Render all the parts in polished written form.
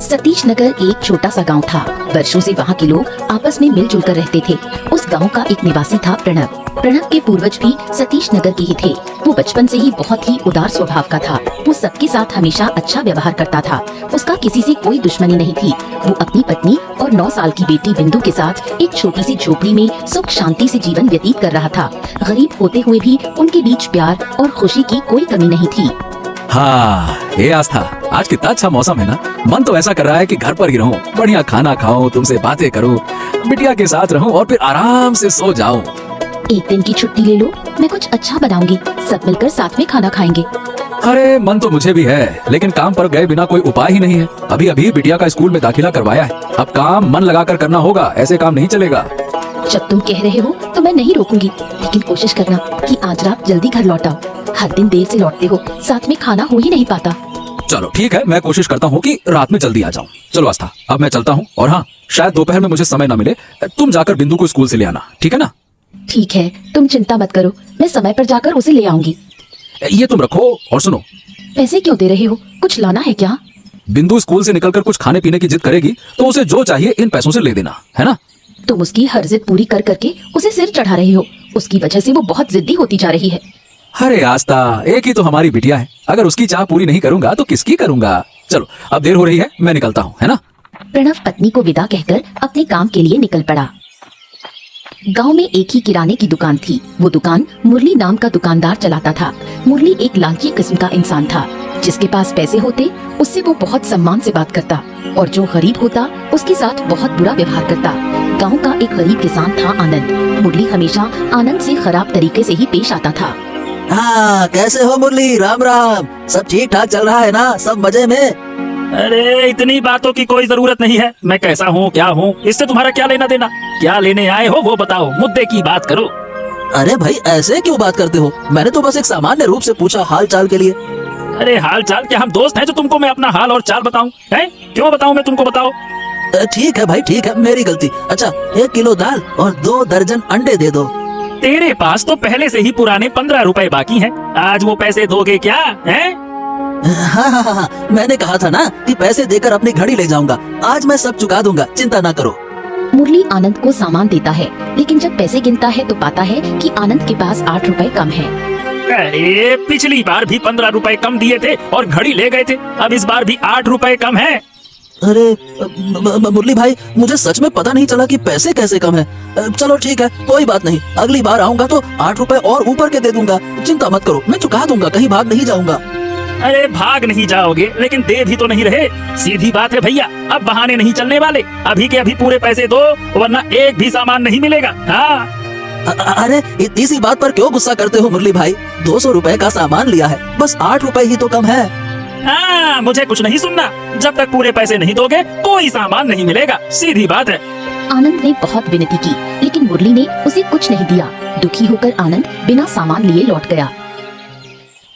सतीश नगर एक छोटा सा गांव था। वर्षों से वहाँ के लोग आपस में मिलजुल कर रहते थे। उस गांव का एक निवासी था प्रणव। प्रणव के पूर्वज भी सतीश नगर के ही थे। वो बचपन से ही बहुत ही उदार स्वभाव का था। वो सबके साथ हमेशा अच्छा व्यवहार करता था। उसका किसी से कोई दुश्मनी नहीं थी। वो अपनी पत्नी और 9 साल की बेटी बिंदु के साथ एक छोटी सी झोपड़ी में सुख शांति से जीवन व्यतीत कर रहा था। गरीब होते हुए भी उनके बीच प्यार और खुशी की कोई कमी नहीं थी। हाँ, ये आस्था, आज कितना अच्छा मौसम है ना। मन तो ऐसा कर रहा है कि घर पर ही रहूं, बढ़िया खाना खाऊं, तुमसे बातें करूं, बिटिया के साथ रहूं और फिर आराम से सो जाऊं। एक दिन की छुट्टी ले लो, मैं कुछ अच्छा बनाऊंगी, सब मिलकर साथ में खाना खाएंगे। अरे मन तो मुझे भी है, लेकिन काम पर गए बिना कोई उपाय ही नहीं है। अभी अभी बिटिया का स्कूल में दाखिला करवाया है। अब काम मन लगाकर करना होगा, ऐसे काम नहीं चलेगा। जब तुम कह रहे हो तो मैं नहीं रोकूंगी, लेकिन कोशिश करना कि आज रात जल्दी घर लौट आओ। हर दिन देर से लौटते हो, साथ में खाना हो ही नहीं पाता। चलो ठीक है, मैं कोशिश करता हूँ कि रात में जल्दी आ जाऊँ। चलो आस्था, अब मैं चलता हूँ। और हाँ, शायद दोपहर में मुझे समय न मिले, तुम जाकर बिंदु को स्कूल से ले आना, ठीक है ना? ठीक है, तुम चिंता मत करो, मैं समय पर जाकर उसे ले आऊंगी। ये तुम रखो और सुनो। पैसे क्यों दे रहे हो, कुछ लाना है क्या? बिंदु स्कूल से निकलकर कुछ खाने पीने की जिद करेगी तो उसे जो चाहिए इन पैसों से ले देना, है ना? तुम उसकी हर जिद पूरी कर करके उसे सिर चढ़ा रहे हो। उसकी वजह से वो बहुत जिद्दी होती जा रही है। अरे आस्था, एक ही तो हमारी बिटिया है। अगर उसकी चाह पूरी नहीं करूंगा तो किसकी करूंगा? चलो, अब देर हो रही है, मैं निकलता हूँ, है ना? प्रणव पत्नी को विदा कहकर अपने काम के लिए निकल पड़ा। गांव में एक ही किराने की दुकान थी। वो दुकान मुरली नाम का दुकानदार चलाता था। मुरली एक लालची किस्म का इंसान था। जिसके पास पैसे होते उससे वो बहुत सम्मान से बात करता, और जो गरीब होता उसके साथ बहुत बुरा व्यवहार करता। गांव का एक गरीब किसान था आनंद। मुरली हमेशा आनंद से खराब तरीके से ही पेश आता था। हाँ, कैसे हो मुरली? राम राम। सब ठीक ठाक चल रहा है ना? सब मजे में? अरे इतनी बातों की कोई जरूरत नहीं है। मैं कैसा हूँ, क्या हूँ, इससे तुम्हारा क्या लेना देना? क्या लेने आए हो वो बताओ, मुद्दे की बात करो। अरे भाई, ऐसे क्यों बात करते हो? मैंने तो बस एक सामान्य रूप से पूछा, हाल चाल के लिए। अरे हाल चाल क्या, हम दोस्त हैं जो तुमको मैं अपना हाल और चाल बताऊं? हैं? क्यों बताऊं मैं तुमको, बताओ। ठीक है भाई, ठीक है, मेरी गलती। अच्छा, 1 किलो दाल और 2 दर्जन अंडे दे दो। तेरे पास तो पहले से ही पुराने 15 रुपए बाकी हैं। आज वो पैसे दोगे क्या? हैं? हाँ, मैंने कहा था ना कि पैसे देकर अपनी घड़ी ले जाऊंगा। आज मैं सब चुका दूंगा, चिंता ना करो। मुरली आनंद को सामान देता है, लेकिन जब पैसे गिनता है तो पाता है कि आनंद के पास 8 रुपए कम है। अरे पिछली बार भी 15 रुपए कम दिए थे और घड़ी ले गए थे, अब इस बार भी 8 रुपए कम है। अरे मुरली भाई, मुझे सच में पता नहीं चला कि पैसे कैसे कम है। चलो ठीक है, कोई बात नहीं। अगली बार आऊंगा तो 8 रुपए और ऊपर के दे दूंगा। चिंता मत करो, मैं चुका दूंगा, कहीं भाग नहीं जाऊंगा। अरे भाग नहीं जाओगे, लेकिन दे भी तो नहीं रहे। सीधी बात है भैया, अब बहाने नहीं चलने वाले। अभी के अभी पूरे पैसे दो, वरना एक भी सामान नहीं मिलेगा। हाँ। अरे इतनी सी बात पर क्यों गुस्सा करते हो मुरली भाई? 200 रुपए का सामान लिया है, बस 8 रुपए ही तो कम है। हाँ, मुझे कुछ नहीं सुनना। जब तक पूरे पैसे नहीं दोगे कोई सामान नहीं मिलेगा, सीधी बात है। आनंद ने बहुत विनती की, लेकिन मुरली ने उसे कुछ नहीं दिया। दुखी होकर आनंद बिना सामान लिए लौट गया।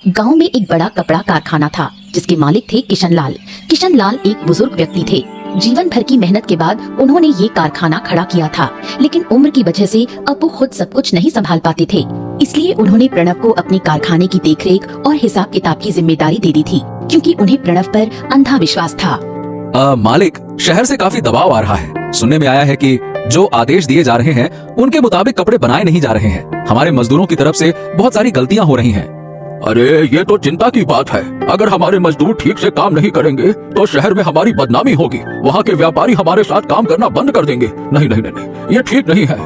गांव में एक बड़ा कपड़ा कारखाना था, जिसके मालिक थे किशन लाल। किशन लाल एक बुजुर्ग व्यक्ति थे। जीवन भर की मेहनत के बाद उन्होंने ये कारखाना खड़ा किया था, लेकिन उम्र की वजह से अब वो खुद सब कुछ नहीं संभाल पाते थे। इसलिए उन्होंने प्रणव को अपने कारखाने की देखरेख और हिसाब किताब की जिम्मेदारी दे दी थी, क्योंकि उन्हें प्रणव पर अंधा विश्वास था। मालिक, शहर से काफी दबाव आ रहा है। सुनने में आया है कि जो आदेश दिए जा रहे हैं उनके मुताबिक कपड़े बनाए नहीं जा रहे हैं। हमारे मजदूरों की तरफ से बहुत सारी गलतियां हो रही हैं। अरे ये तो चिंता की बात है। अगर हमारे मजदूर ठीक से काम नहीं करेंगे तो शहर में हमारी बदनामी होगी। वहाँ के व्यापारी हमारे साथ काम करना बंद कर देंगे। नहीं नहीं नहीं, ये ठीक नहीं है।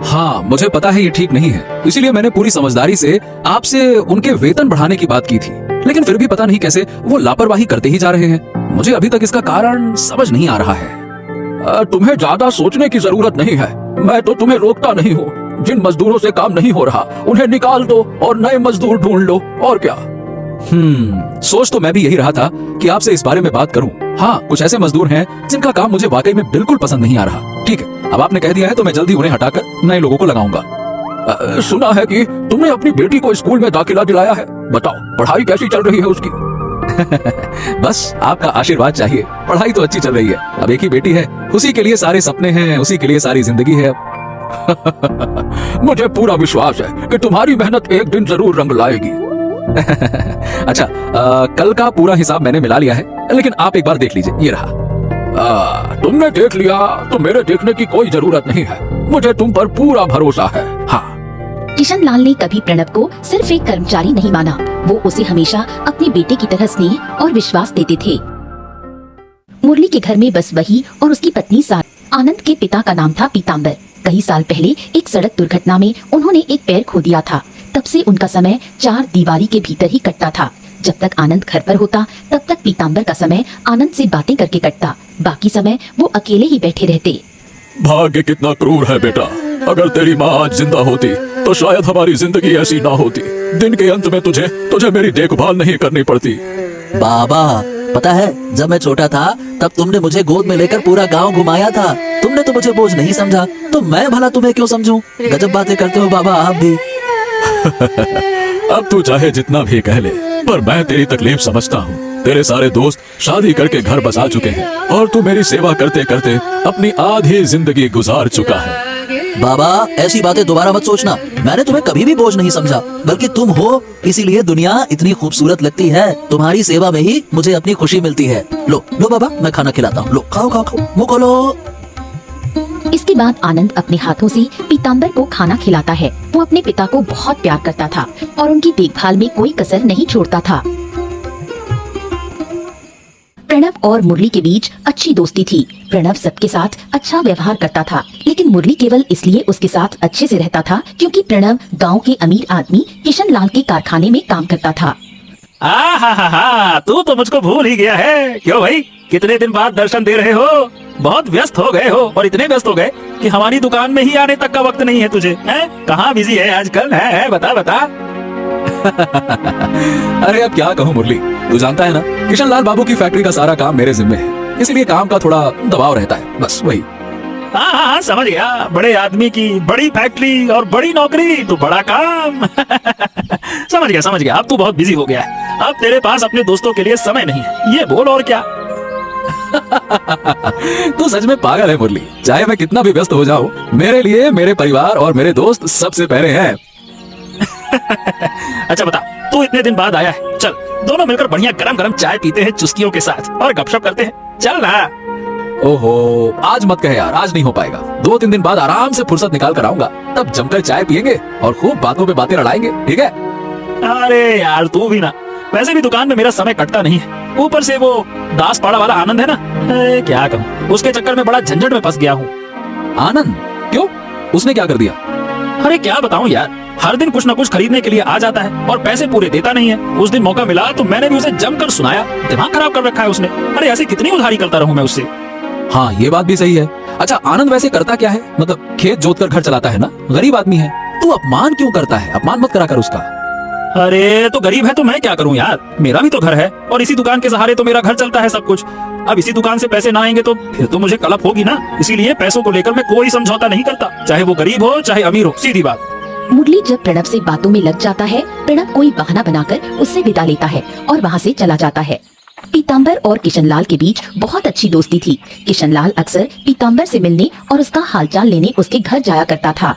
हाँ, मुझे पता है ये ठीक नहीं है, इसीलिए मैंने पूरी समझदारी से आपसे उनके वेतन बढ़ाने की बात की थी, लेकिन फिर भी पता नहीं कैसे वो लापरवाही करते ही जा रहे हैं। मुझे अभी तक इसका कारण समझ नहीं आ रहा है। तुम्हें ज्यादा सोचने की जरूरत नहीं है। मैं तो तुम्हें रोकता नहीं हूँ। जिन मजदूरों से काम नहीं हो रहा उन्हें निकाल दो और नए मजदूर ढूंढ लो, और क्या। सोच तो मैं भी यही रहा था कि आपसे इस बारे में बात करूं। हाँ, कुछ ऐसे मजदूर हैं जिनका काम मुझे वाकई में बिल्कुल पसंद नहीं आ रहा। ठीक है, अब आपने कह दिया है तो मैं जल्दी उन्हें हटाकर नए लोगों को लगाऊंगा। सुना है कि तुमने अपनी बेटी को स्कूल में दाखिला दिलाया है। बताओ, पढ़ाई कैसी चल रही है उसकी? बस आपका आशीर्वाद चाहिए। पढ़ाई तो अच्छी चल रही है। अब एक ही बेटी है, उसी के लिए सारे सपने हैं, उसी के लिए सारी जिंदगी है। मुझे पूरा विश्वास है कि तुम्हारी मेहनत एक दिन जरूर रंग लाएगी। अच्छा, कल का पूरा हिसाब मैंने मिला लिया है, लेकिन आप एक बार देख लीजिए, ये रहा। तुमने देख लिया तो मेरे देखने की कोई जरूरत नहीं है। मुझे तुम पर पूरा भरोसा है। हाँ। किशन लाल ने कभी प्रणव को सिर्फ एक कर्मचारी नहीं माना, वो उसे हमेशा अपने बेटे की तरह स्नेह और विश्वास देते थे। मुरली के घर में बस वही और उसकी पत्नी सारा। आनंद के पिता का नाम था पीताम्बर। कई साल पहले एक सड़क दुर्घटना में उन्होंने एक पैर खो दिया था। तब से उनका समय चार दीवारी के भीतर ही कटता था। जब तक आनंद घर पर होता तब तक पीताम्बर का समय आनंद से बातें करके कटता, बाकी समय वो अकेले ही बैठे रहते। भाग्य कितना क्रूर है बेटा। अगर तेरी माँ आज जिंदा होती तो शायद हमारी जिंदगी ऐसी ना होती। दिन के अंत में तुझे मेरी देखभाल नहीं करनी पड़ती। बाबा, पता है जब मैं छोटा था तब तुमने मुझे गोद में लेकर पूरा गांव घुमाया था। तुमने तो मुझे बोझ नहीं समझा, तो मैं भला तुम्हें क्यों समझूं? गजब बातें करते हो बाबा आप भी। अब तू चाहे जितना भी कह ले, पर मैं तेरी तकलीफ समझता हूँ। तेरे सारे दोस्त शादी करके घर बसा चुके हैं और तू मेरी सेवा करते करते अपनी आधी जिंदगी गुजार चुका है। बाबा, ऐसी बातें दोबारा मत सोचना। मैंने तुम्हें कभी भी बोझ नहीं समझा, बल्कि तुम हो इसीलिए दुनिया इतनी खूबसूरत लगती है। तुम्हारी सेवा में ही मुझे अपनी खुशी मिलती है। लो लो बाबा, मैं खाना खिलाता हूँ। लो खाओ खाओ खाओ, मुंह खोलो। इसके बाद आनंद अपने हाथों से पीताम्बर को खाना खिलाता है। वो अपने पिता को बहुत प्यार करता था और उनकी देखभाल में कोई कसर नहीं छोड़ता था। प्रणव और मुरली के बीच अच्छी दोस्ती थी। प्रणव सबके साथ अच्छा व्यवहार करता था, लेकिन मुरली केवल इसलिए उसके साथ अच्छे से रहता था क्योंकि प्रणव गांव के अमीर आदमी किशन लाल के कारखाने में काम करता था। हा, तू तो मुझको भूल ही गया है। क्यों भाई, कितने दिन बाद दर्शन दे रहे हो? बहुत व्यस्त हो गए हो, और इतने व्यस्त हो गए कि हमारी दुकान में ही आने तक का वक्त नहीं है तुझे। कहाँ बिजी है आजकल? है बता बता। अरे अब क्या कहूँ मुरली, तू जानता है ना किशन लाल बाबू की फैक्ट्री का सारा काम मेरे जिम्मे है, इसीलिए काम का थोड़ा दबाव रहता है, बस वही। हाँ, समझ गया। बड़े आदमी की बड़ी फैक्ट्री और बड़ी नौकरी तो बड़ा काम। समझ गया। अब तू बहुत बिजी हो गया है। अब तेरे पास अपने दोस्तों के लिए समय नहीं है, ये बोल और क्या। तू सच में पागल है मुरली। चाहे मैं कितना भी व्यस्त हो जाऊं, मेरे लिए मेरे परिवार और मेरे दोस्त सबसे पहले हैं। अच्छा बता, तू इतने दिन बाद आया है, चल दोनों मिलकर बढ़िया गरम गरम चाय पीते हैं चुस्कियों के साथ और गपशप करते हैं। चल ना। ओहो, आज मत कहे यार, आज नहीं हो पाएगा। 2-3 दिन बाद आराम से फुर्सत निकाल कर आऊंगा, तब जमकर चाय पियेंगे और खूब बातों पे बातें लड़ाएंगे, ठीक है? अरे यार तू भी ना, वैसे भी दुकान में मेरा समय कटता नहीं है, ऊपर से वो दास पाड़ा वाला आनंद है ना, क्या कहूँ, उसके चक्कर में बड़ा झंझट में फंस गया हूँ। आनंद? क्यों? उसने क्या कर दिया? अरे क्या बताऊँ यार, हर दिन कुछ न कुछ खरीदने के लिए आ जाता है और पैसे पूरे देता नहीं है। उस दिन मौका मिला तो मैंने भी उसे जमकर सुनाया, दिमाग खराब कर रखा है उसने। अरे ऐसे कितनी उधारी करता रहूं मैं उससे। हाँ, ये बात भी सही है। अच्छा, आनंद वैसे करता क्या है? मतलब खेत जोत कर घर चलाता है ना, गरीब आदमी है। तू अपमान क्यों करता है? अपमान मत करा कर उसका। अरे तो गरीब है तो मैं क्या करूं यार, मेरा भी तो घर है और इसी दुकान के सहारे तो मेरा घर चलता है सब कुछ। अब इसी दुकान से पैसे ना आएंगे तो फिर तो मुझे कलप होगी ना, इसीलिए पैसों को लेकर मैं कोई समझौता नहीं करता, चाहे वो गरीब हो चाहे अमीर हो, सीधी बात। मुरली जब प्रणव से बातों में लग जाता है, प्रणव कोई बहाना बनाकर उससे विदा लेता है और वहाँ से चला जाता है। पीताम्बर और किशनलाल के बीच बहुत अच्छी दोस्ती थी। किशनलाल अक्सर पीताम्बर से मिलने और उसका हालचाल लेने उसके घर जाया करता था।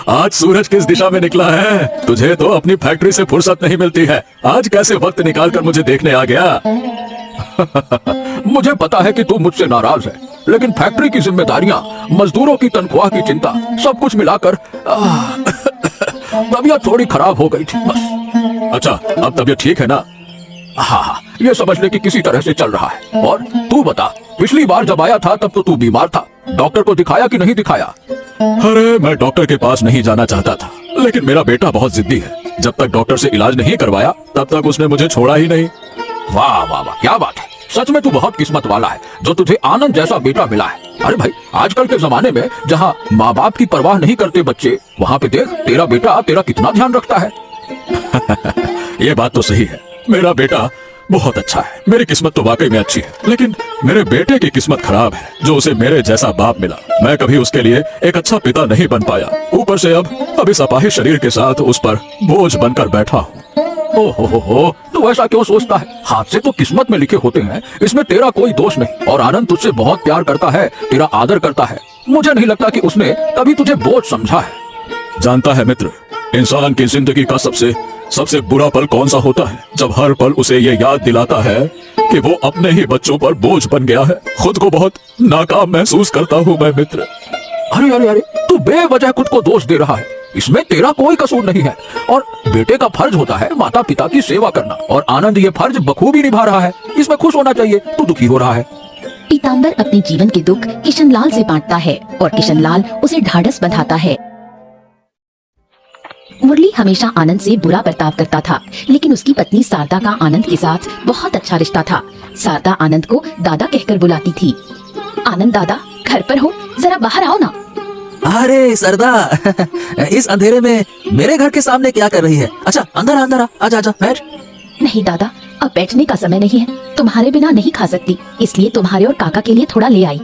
आज सूरज किस दिशा में निकला है? तुझे तो अपनी फैक्ट्री से फुर्सत नहीं मिलती है, आज कैसे वक्त निकाल कर मुझे देखने आ गया? मुझे पता है कि तू मुझसे नाराज है, लेकिन फैक्ट्री की जिम्मेदारियां, मजदूरों की तनख्वाह की चिंता, सब कुछ मिलाकर तबीयत थोड़ी खराब हो गई थी बस। अच्छा, अब तबीयत ठीक है ना? हाँ, ये समझ ले कि किसी तरह से चल रहा है। और तू बता, पिछली बार जब आया था तब तो तू बीमार था, डॉक्टर को दिखाया कि नहीं दिखाया? अरे मैं डॉक्टर के पास नहीं जाना चाहता था, लेकिन मेरा बेटा बहुत जिद्दी है। जब तक डॉक्टर से इलाज नहीं करवाया तब तक उसने मुझे छोड़ा ही नहीं। वाह वाह वाह, क्या बात है, सच में तू बहुत किस्मत वाला है जो तुझे आनंद जैसा बेटा मिला है। अरे भाई, आजकल के जमाने में जहाँ माँ बाप की परवाह नहीं करते बच्चे, वहाँ पे देख तेरा बेटा तेरा कितना ध्यान रखता है। ये बात तो सही है, मेरा बेटा बहुत अच्छा है, मेरी किस्मत तो वाकई में अच्छी है, लेकिन मेरे बेटे की किस्मत खराब है जो उसे मेरे जैसा बाप मिला। मैं कभी उसके लिए एक अच्छा पिता नहीं बन पाया, ऊपर से अब इस अपाहिज शरीर के साथ उस पर बोझ बनकर बैठा हूँ। ओहो, तू ऐसा क्यों सोचता है? हाथ से तो किस्मत में लिखे होते हैं, इसमें तेरा कोई दोष नहीं। और आनंद तुझसे बहुत प्यार करता है, तेरा आदर करता है। मुझे नहीं लगता कि उसने कभी तुझे बोझ समझा है। जानता है मित्र, इंसान की जिंदगी का सबसे सबसे बुरा पल कौन सा होता है? जब हर पल उसे ये याद दिलाता है कि वो अपने ही बच्चों पर बोझ बन गया है। खुद को बहुत नाकाम महसूस करता हूँ मैं मित्र। अरे अरे अरे, तू बेवजह खुद को दोष दे रहा है। इसमें तेरा कोई कसूर नहीं है और बेटे का फर्ज होता है माता पिता की सेवा करना, और आनंद ये फर्ज बखूबी निभा रहा है। इसमें खुश होना चाहिए। तू दुखी हो रहा है। पीताम्बर अपने जीवन के दुख किशनलाल से बांटता है और किशनलाल उसे ढाढ़स बंधाता है। मुरली हमेशा आनंद से बुरा बर्ताव करता था, लेकिन उसकी पत्नी शारदा का आनंद के साथ बहुत अच्छा रिश्ता था। शारदा आनंद को दादा कहकर बुलाती थी। आनंद दादा, घर पर हो, जरा बाहर आओ ना। अरे सरदा, इस अंधेरे में मेरे घर के सामने क्या कर रही है? अच्छा अंदर अंदर आजा आजा बैठ। नहीं दादा, अब बैठने का समय नहीं है। तुम्हारे बिना नहीं खा सकती, इसलिए तुम्हारे और काका के लिए थोड़ा ले आई।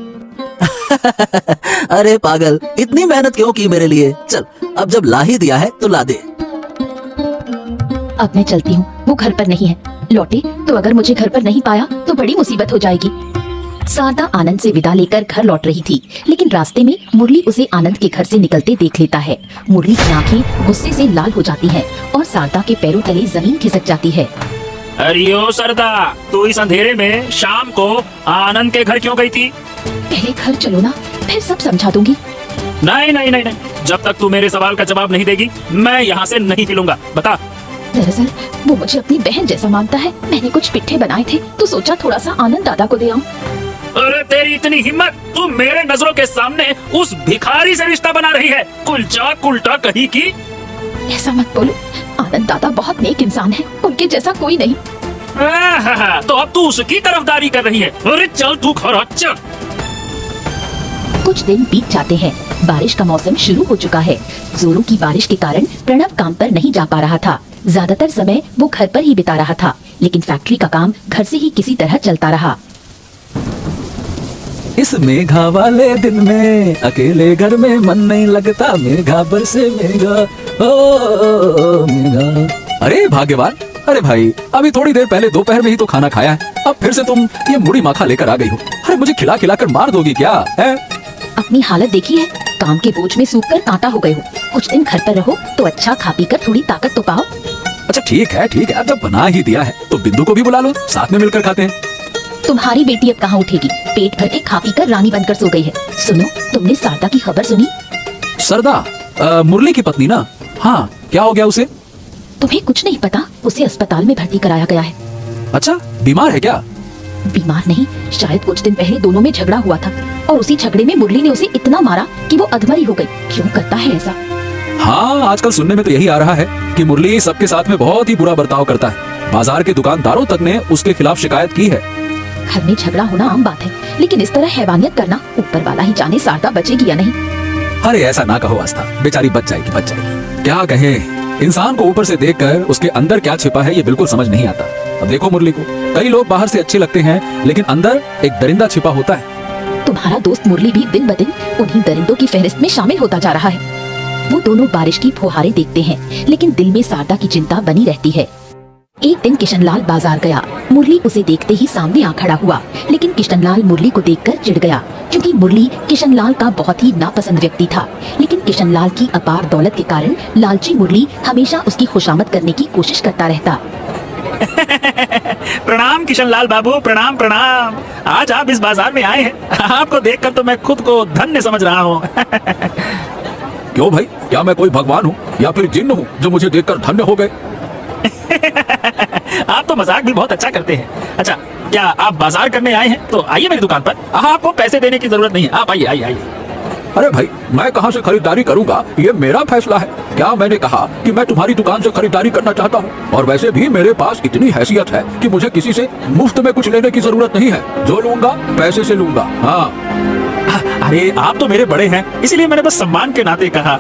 अरे पागल, इतनी मेहनत क्यों की मेरे लिए? चल, अब जब ला ही दिया है तो ला दे। अब मैं चलती हूँ, वो घर पर नहीं है। लौटे तो अगर मुझे घर पर नहीं पाया तो बड़ी मुसीबत हो जाएगी। शारदा आनंद से विदा लेकर घर लौट रही थी, लेकिन रास्ते में मुरली उसे आनंद के घर से निकलते देख लेता है। मुरली की आंखें गुस्से से लाल हो जाती हैं और शारदा के पैरों तले जमीन खिसक जाती है। अरे ओ सरदा, तू इस अंधेरे में शाम को आनंद के घर क्यों गई थी? पहले घर चलो ना, फिर सब समझा दूंगी। नहीं नहीं नहीं नहीं, जब तक तू मेरे सवाल का जवाब नहीं देगी मैं यहाँ से नहीं हिलूंगा। बता। दरअसल वो मुझे अपनी बहन जैसा मानता है। मैंने कुछ पिट्ठे बनाए थे तो सोचा थोड़ा सा आनंद दादा को दे आऊं। अरे तेरी इतनी हिम्मत, तू मेरे नजरों के सामने उस भिखारी से रिश्ता बना रही है। कुलचा कुलटा कहीं की। ऐसा मत बोलो, आनंद दादा बहुत नेक इंसान है, उनके जैसा कोई नहीं। तो अब तू उसकी तरफदारी कर रही है। अरे चल तू घर आ, चल। कुछ दिन बीत जाते हैं। बारिश का मौसम शुरू हो चुका है। जोरों की बारिश के कारण प्रणव काम पर नहीं जा पा रहा था। ज्यादातर समय वो घर पर ही बिता रहा था, लेकिन फैक्ट्री का काम घर से ही किसी तरह चलता रहा। इस मेघा वाले दिन में अकेले घर में मन नहीं लगता, मेघा बरसे मेघा, ओ मेघा। अरे भाग्यवान, अरे भाई, अभी थोड़ी देर पहले दोपहर में ही तो खाना खाया है, अब फिर से तुम ये मुड़ी माखा लेकर आ गई हो। अरे मुझे खिला खिला कर मार दोगी क्या है? अपनी हालत देखी है, काम के बोझ में सूख कर कांटा हो गए हो। कुछ दिन घर पर रहो तो अच्छा खा पी कर थोड़ी ताकत तो पाओ। अच्छा ठीक है, अब जब बना ही दिया है तो बिंदु को भी बुला लो, साथ में मिलकर खाते हैं। तुम्हारी बेटी अब कहाँ उठेगी? पेट भर के खा पी कर रानी बनकर सो गई है। सुनो, तुमने शारदा की खबर सुनी? सरदा, मुरली की पत्नी ना? हाँ, क्या हो गया उसे? तुम्हें कुछ नहीं पता? उसे अस्पताल में भर्ती कराया गया है। अच्छा, बीमार है क्या? बीमार नहीं, शायद कुछ दिन पहले दोनों में झगड़ा हुआ था और उसी झगड़े में मुरली ने उसे इतना मारा कि वो अधमरी हो गई। क्यों करता है ऐसा? हाँ, आजकल सुनने में तो यही आ रहा है कि मुरली सबके साथ में बहुत ही बुरा बर्ताव करता है। बाजार के दुकानदारों तक ने उसके खिलाफ शिकायत की है। घर में झगड़ा होना आम बात है, लेकिन इस तरह हैवानियत करना, ऊपर वाला ही जाने शारदा बचेगी या नहीं। अरे ऐसा ना कहो आस्था, बेचारी बच जाएगी। क्या कहे, इंसान को ऊपर से देखकर उसके अंदर क्या छिपा है ये बिल्कुल समझ नहीं आता। अब देखो मुरली को, कई लोग बाहर से अच्छे लगते हैं, लेकिन अंदर एक दरिंदा छिपा होता है। तुम्हारा दोस्त मुरली भी दिन ब दिन उन्हीं दरिंदों की फहरिस्त में शामिल होता जा रहा है। वो दोनों बारिश की फुहारें देखते हैं, लेकिन दिल में शारदा की चिंता बनी रहती है। एक दिन किशनलाल बाजार गया। मुरली उसे देखते ही सामने आ खड़ा हुआ, लेकिन किशनलाल मुरली को देखकर चिढ़ गया, क्योंकि मुरली किशनलाल का बहुत ही नापसंद व्यक्ति था। लेकिन किशनलाल की अपार दौलत के कारण लालची मुरली हमेशा उसकी खुशामद करने की कोशिश करता रहता। प्रणाम किशनलाल बाबू, प्रणाम प्रणाम। आज आप इस बाजार में आए हैं, आपको देखकर तो मैं खुद को धन्य समझ रहा हूँ। क्यों भाई, क्या मैं कोई भगवान हूँ या फिर जिन्न हूँ जो मुझे देखकर धन्य हो गए? आप तो मजाक भी बहुत अच्छा करते हैं। अच्छा, क्या आप बाजार करने आए हैं? तो आइए मेरी दुकान पर। आपको पैसे देने की जरूरत नहीं है, आप आइए आइए। अरे भाई, मैं कहाँ से खरीदारी करूँगा, ये मेरा फैसला है। क्या मैंने कहा कि मैं तुम्हारी दुकान से खरीदारी करना चाहता हूँ? और वैसे भी मेरे पास इतनी हैसियत है कि मुझे किसी से मुफ्त में कुछ लेने की जरूरत नहीं है। जो लूंगा पैसे से लूंगा। हाँ। अरे आप तो मेरे बड़े हैं, इसलिए मैंने बस सम्मान के नाते कहा।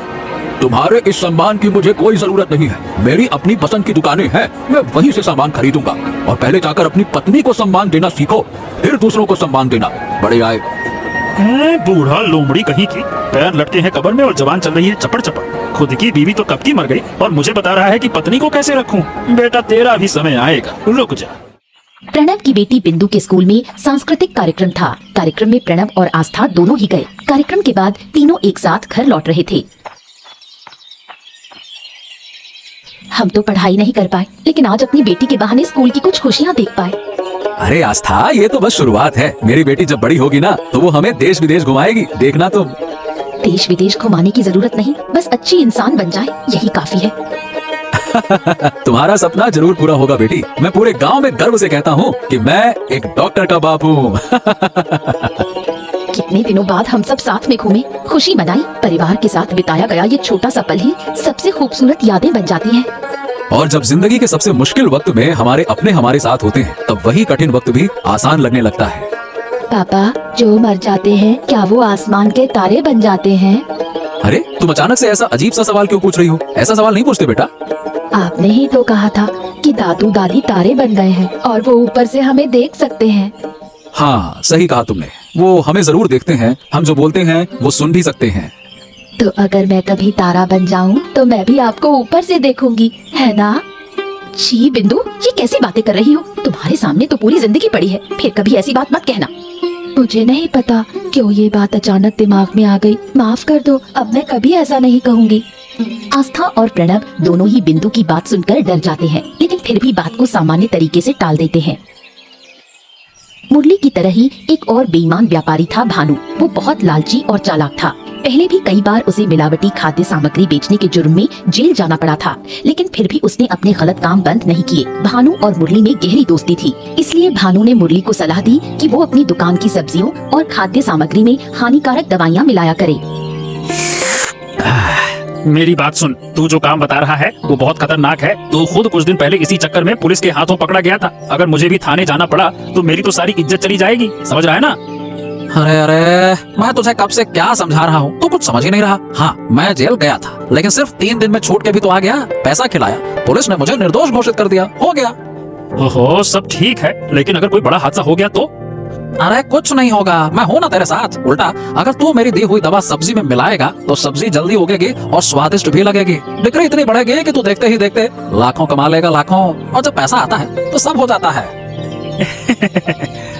तुम्हारे इस सम्मान की मुझे कोई जरूरत नहीं है। मेरी अपनी पसंद की दुकानें हैं, मैं वहीं से सामान खरीदूंगा। और पहले जाकर अपनी पत्नी को सम्मान देना सीखो, फिर दूसरों को सम्मान देना। बड़े आए। बूढ़ा लोमड़ी कहीं की, पैर लटके हैं कब्र में और जवान चल रही है चपड़ चपड़। खुद की बीवी तो कब की मर गई और मुझे बता रहा है कि पत्नी को कैसे रखूं। बेटा तेरा भी समय आएगा, रुक जा। प्रणव की बेटी बिंदु के स्कूल में सांस्कृतिक कार्यक्रम था। कार्यक्रम में प्रणव और आस्था दोनों ही गए। कार्यक्रम के बाद तीनों एक साथ घर लौट रहे थे। हम तो पढ़ाई नहीं कर पाए, लेकिन आज अपनी बेटी के बहाने स्कूल की कुछ खुशियाँ देख पाए। अरे आस्था, ये तो बस शुरुआत है। मेरी बेटी जब बड़ी होगी ना तो वो हमें देश विदेश घुमाएगी, देखना तुम। देश विदेश घुमाने की जरूरत नहीं, बस अच्छी इंसान बन जाए, यही काफी है। तुम्हारा सपना जरूर पूरा होगा बेटी। मैं पूरे गांव में गर्व से कहता हूँ कि मैं एक डॉक्टर का बाप हूँ। कितने दिनों बाद हम सब साथ में घूमे, खुशी मनाई, परिवार के साथ बिताया गया ये छोटा सा पल ही सबसे खूबसूरत यादें बन जाती हैं। और जब जिंदगी के सबसे मुश्किल वक्त में हमारे अपने हमारे साथ होते हैं, तब वही कठिन वक्त भी आसान लगने लगता है। पापा, जो मर जाते हैं क्या वो आसमान के तारे बन जाते हैं? अरे तुम अचानक से ऐसा अजीब सा सवाल क्यों पूछ रही हो? ऐसा सवाल नहीं पूछते बेटा। आपने ही तो कहा था कि दादू दादी तारे बन गए हैं और वो ऊपर से हमें देख सकते हैं। हाँ, सही कहा तुमने। वो हमें जरूर देखते हैं, हम जो बोलते हैं वो सुन भी सकते हैं। तो अगर मैं कभी तारा बन जाऊं तो मैं भी आपको ऊपर से देखूंगी, है ना? छी बिंदु, ये कैसी बातें कर रही हो? तुम्हारे सामने तो पूरी जिंदगी पड़ी है, फिर कभी ऐसी बात मत कहना। मुझे नहीं पता क्यों ये बात अचानक दिमाग में आ गई, माफ कर दो, अब मैं कभी ऐसा नहीं कहूँगी। आस्था और प्रणव दोनों ही बिंदु की बात सुनकर डर जाते हैं, लेकिन फिर भी बात को सामान्य तरीके से टाल देते हैं। मुरली की तरह ही एक और बेईमान व्यापारी था भानु। वो बहुत लालची और चालाक था। पहले भी कई बार उसे मिलावटी खाद्य सामग्री बेचने के जुर्म में जेल जाना पड़ा था, लेकिन फिर भी उसने अपने गलत काम बंद नहीं किए। भानु और मुरली में गहरी दोस्ती थी, इसलिए भानु ने मुरली को सलाह दी कि वो अपनी दुकान की सब्जियों और खाद्य सामग्री में हानिकारक दवाइयाँ मिलाया करे। मेरी बात सुन, तू जो काम बता रहा है वो बहुत खतरनाक है। तू खुद कुछ दिन पहले इसी चक्कर में पुलिस के हाथों पकड़ा गया था। अगर मुझे भी थाने जाना पड़ा तो मेरी तो सारी इज्जत चली जाएगी, समझ रहा है ना? अरे अरे, मैं तुझे कब से क्या समझा रहा हूँ, तू कुछ समझ ही नहीं रहा। हाँ, मैं जेल गया था, लेकिन सिर्फ 3 दिन में छूट के भी तो आ गया। पैसा खिलाया, पुलिस ने मुझे निर्दोष घोषित कर दिया, हो गया। ओहो, सब ठीक है, लेकिन अगर कोई बड़ा हादसा हो गया तो? अरे कुछ नहीं होगा, मैं हूं ना तेरे साथ। उल्टा अगर तू मेरी दी हुई दवा सब्जी में मिलाएगा तो सब्जी जल्दी उगेगी और स्वादिष्ट भी लगेगी। बिक्री इतनी बढ़ेगी कि तू देखते ही देखते लाखों कमा लेगा, लाखों। और जब पैसा आता है तो सब हो जाता है।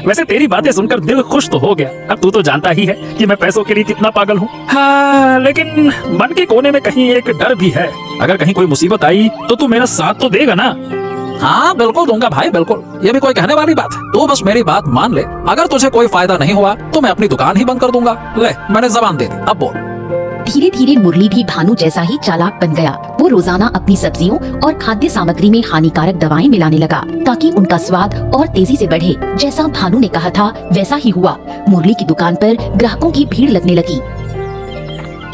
वैसे तेरी बातें सुनकर दिल खुश तो हो गया। अब तू तो जानता ही है कि मैं पैसों के लिए कितना पागल हूँ। हाँ, लेकिन मन के कोने में कहीं एक डर भी है। अगर कहीं कोई मुसीबत आई तो तू मेरा साथ तो देगा ना? हाँ बिल्कुल दूंगा भाई, बिल्कुल। ये भी कोई कहने वाली बात है? तू बस मेरी बात मान ले। अगर तुझे कोई फायदा नहीं हुआ तो मैं अपनी दुकान ही बंद कर दूंगा। ले, मैंने जबान दे दी, अब बोल। धीरे धीरे मुरली भी भानु जैसा ही चालाक बन गया। वो रोजाना अपनी सब्जियों और खाद्य सामग्री में हानिकारक दवाएं मिलाने लगा ताकि उनका स्वाद और तेजी से बढ़े। जैसा भानु ने कहा था वैसा ही हुआ। मुरली की दुकान पर ग्राहकों की भीड़ लगने लगी।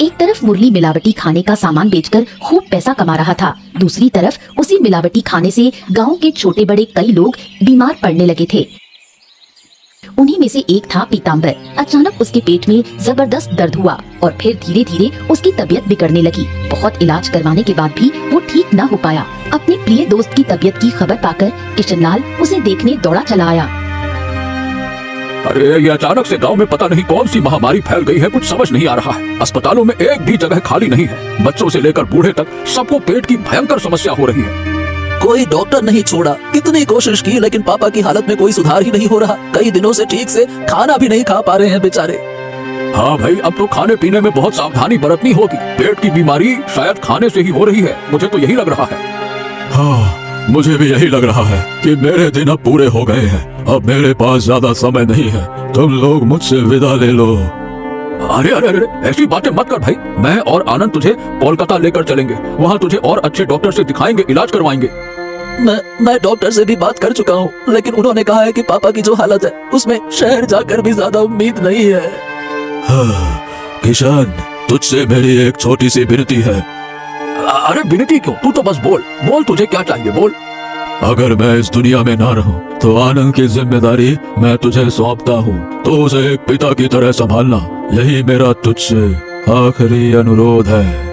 एक तरफ मुरली मिलावटी खाने का सामान बेचकर खूब पैसा कमा रहा था, दूसरी तरफ उसी मिलावटी खाने से गांव के छोटे बड़े कई लोग बीमार पड़ने लगे थे। उन्हीं में से एक था पीताम्बर। अचानक उसके पेट में जबरदस्त दर्द हुआ और फिर धीरे धीरे उसकी तबीयत बिगड़ने लगी। बहुत इलाज करवाने के बाद भी वो ठीक न हो पाया। अपने प्रिय दोस्त की तबीयत की खबर पाकर किशनलाल उसे देखने दौड़ा चला आया। अरे ये अचानक से गांव में पता नहीं कौन सी महामारी फैल गई है, कुछ समझ नहीं आ रहा है। अस्पतालों में एक भी जगह खाली नहीं है। बच्चों से लेकर बूढ़े तक सबको पेट की भयंकर समस्या हो रही है। कोई डॉक्टर नहीं छोड़ा, कितनी कोशिश की, लेकिन पापा की हालत में कोई सुधार ही नहीं हो रहा। कई दिनों से ठीक से खाना भी नहीं खा पा रहे हैं बेचारे। हाँ भाई, अब तो खाने पीने में बहुत सावधानी बरतनी होगी। पेट की बीमारी शायद खाने से ही हो रही है, मुझे तो यही लग रहा है। हाँ, मुझे भी यही लग रहा है कि मेरे दिन अब पूरे हो गए हैं। अब मेरे पास ज्यादा समय नहीं है, तुम लोग मुझसे विदा ले लो। अरे अरे अरे, ऐसी बातें मत कर भाई। मैं और आनंद तुझे कोलकाता लेकर चलेंगे, वहाँ तुझे और अच्छे डॉक्टर से दिखाएंगे, इलाज करवाएंगे। मैं डॉक्टर से भी बात कर चुका हूँ, लेकिन उन्होंने कहा है कि पापा की जो हालत है उसमें शहर जाकर भी ज्यादा उम्मीद नहीं है। हाँ, किशन, तुझसे मेरी एक छोटी सी विनती है। अरे विनती क्यों? तू तो बस बोल बोल, तुझे क्या चाहिए, बोल। अगर मैं इस दुनिया में ना रहूं तो आनंद की जिम्मेदारी मैं तुझे सौंपता हूँ। तो उसे एक पिता की तरह संभालना, यही मेरा तुझसे आखिरी अनुरोध है।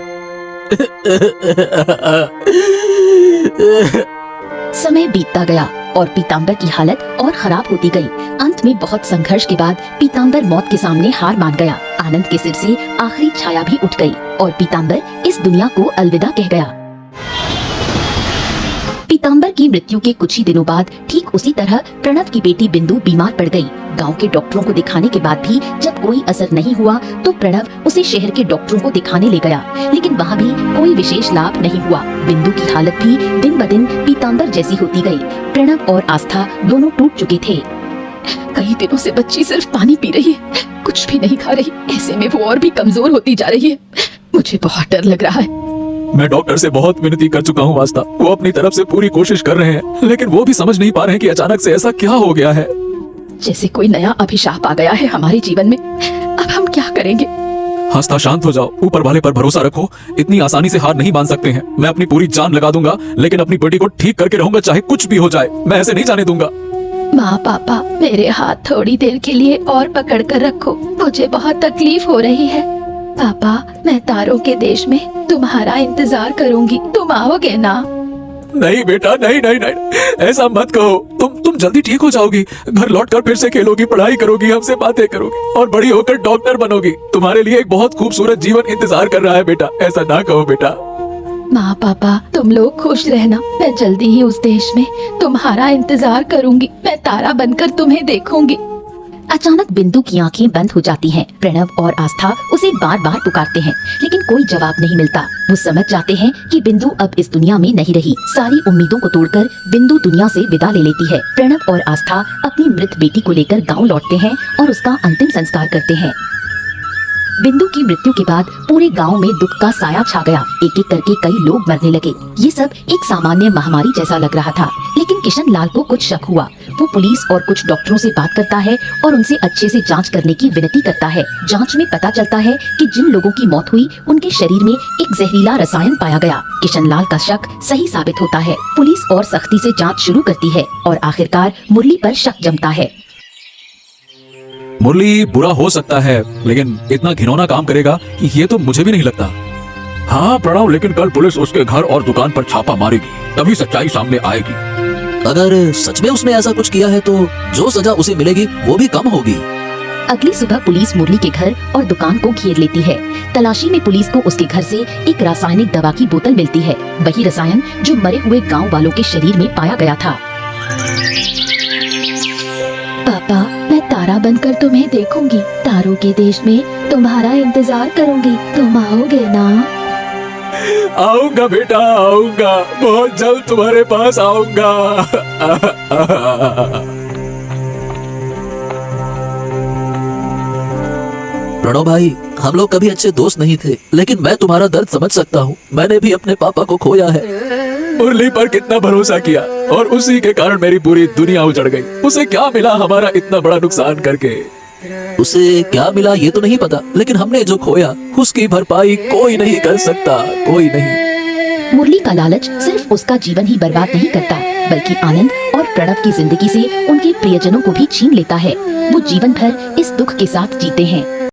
समय बीतता गया और पीताम्बर की हालत और खराब होती गई। अंत में बहुत संघर्ष के बाद पीताम्बर मौत के सामने हार मान गया। आनंद के सिर से आखिरी छाया भी उठ गई और पीताम्बर इस दुनिया को अलविदा कह गया। पीताम्बर की मृत्यु के कुछ ही दिनों बाद ठीक उसी तरह प्रणव की बेटी बिंदु बीमार पड़ गई। गांव के डॉक्टरों को दिखाने के बाद भी जब कोई असर नहीं हुआ तो प्रणव उसे शहर के डॉक्टरों को दिखाने ले गया, लेकिन वहाँ भी कोई विशेष लाभ नहीं हुआ। बिंदु की हालत भी दिन ब दिन पीताम्बर जैसी होती गई। प्रणव और आस्था दोनों टूट चुके थे। कई दिनों से बच्ची सिर्फ पानी पी रही है, कुछ भी नहीं खा रही। ऐसे में वो और भी कमजोर होती जा रही है। मुझे बहुत डर लग रहा है। मैं डॉक्टर से बहुत विनती कर चुका हूँ आस्था, वो अपनी तरफ से पूरी कोशिश कर रहे हैं, लेकिन वो भी समझ नहीं पा रहे हैं कि अचानक से ऐसा क्या हो गया है। जैसे कोई नया अभिशाप आ गया है हमारे जीवन में। अब हम क्या करेंगे? आस्था शांत हो जाओ, ऊपर वाले पर भरोसा रखो। इतनी आसानी से हार नहीं मान सकते हैं। मैं अपनी पूरी जान लगा दूंगा, लेकिन अपनी बेटी को ठीक करके रहूंगा, चाहे कुछ भी हो जाए। मैं ऐसे नहीं जाने दूंगा। माँ पापा, मेरे हाथ थोड़ी देर के लिए और पकड़ कर रखो, मुझे बहुत तकलीफ हो रही है। पापा, मैं तारों के देश में तुम्हारा इंतजार करूंगी, तुम आओगे ना? नहीं बेटा, नहीं नहीं नहीं, ऐसा मत कहो। तुम जल्दी ठीक हो जाओगी, घर लौटकर फिर से खेलोगी, पढ़ाई करोगी, हमसे बातें करोगी और बड़ी होकर डॉक्टर बनोगी। तुम्हारे लिए एक बहुत खूबसूरत जीवन इंतजार कर रहा है बेटा, ऐसा ना कहो बेटा। माँ पापा, तुम लोग खुश रहना। मैं जल्दी ही उस देश में तुम्हारा इंतजार करूंगी। मैं तारा बनकर तुम्हें देखूंगी। अचानक बिंदु की आंखें बंद हो जाती हैं। प्रणव और आस्था उसे बार बार पुकारते हैं, लेकिन कोई जवाब नहीं मिलता। वो समझ जाते हैं कि बिंदु अब इस दुनिया में नहीं रही। सारी उम्मीदों को तोड़कर बिंदु दुनिया से विदा ले लेती है। प्रणव और आस्था अपनी मृत बेटी को लेकर गांव लौटते हैं और उसका अंतिम संस्कार करते हैं। बिंदु की मृत्यु के बाद पूरे गांव में दुख का साया छा गया। एक एक करके कई लोग मरने लगे। ये सब एक सामान्य महामारी जैसा लग रहा था, लेकिन किशन लाल को कुछ शक हुआ। वो पुलिस और कुछ डॉक्टरों से बात करता है और उनसे अच्छे से जांच करने की विनती करता है। जांच में पता चलता है कि जिन लोगों की मौत हुई उनके शरीर में एक जहरीला रसायन पाया गया। किशन लाल का शक सही साबित होता है। पुलिस और सख्ती से जांच शुरू करती है और आखिरकार मुरली पर शक जमता है। मुरली बुरा हो सकता है, लेकिन इतना घिनौना काम करेगा ये तो मुझे भी नहीं लगता। हाँ प्रणव, लेकिन कल पुलिस उसके घर और दुकान पर छापा मारेगी, तभी सच्चाई सामने आएगी। अगर सच में उसने ऐसा कुछ किया है तो जो सजा उसे मिलेगी वो भी कम होगी। अगली सुबह पुलिस मुरली के घर और दुकान को घेर लेती है। तलाशी में पुलिस को उसके घर से एक रासायनिक दवा की बोतल मिलती है, वही रसायन जो मरे हुए गांव वालों के शरीर में पाया गया था। पापा, मैं तारा बनकर तुम्हें देखूंगी। तारों के देश में तुम्हारा इंतजार करूंगी, तुम आओगे ना? आऊंगा बेटा, आऊंगा, बहुत जल्द तुम्हारे पास आऊंगा। प्रणव भाई, हम लोग कभी अच्छे दोस्त नहीं थे, लेकिन मैं तुम्हारा दर्द समझ सकता हूँ। मैंने भी अपने पापा को खोया है। मुरली पर कितना भरोसा किया और उसी के कारण मेरी पूरी दुनिया उजड़ गई। उसे क्या मिला हमारा इतना बड़ा नुकसान करके? उसे क्या मिला ये तो नहीं पता, लेकिन हमने जो खोया उसकी भरपाई कोई नहीं कर सकता, कोई नहीं। मुरली का लालच सिर्फ उसका जीवन ही बर्बाद नहीं करता, बल्कि आनंद और प्रणव की जिंदगी से उनके प्रियजनों को भी छीन लेता है। वो जीवन भर इस दुख के साथ जीते हैं।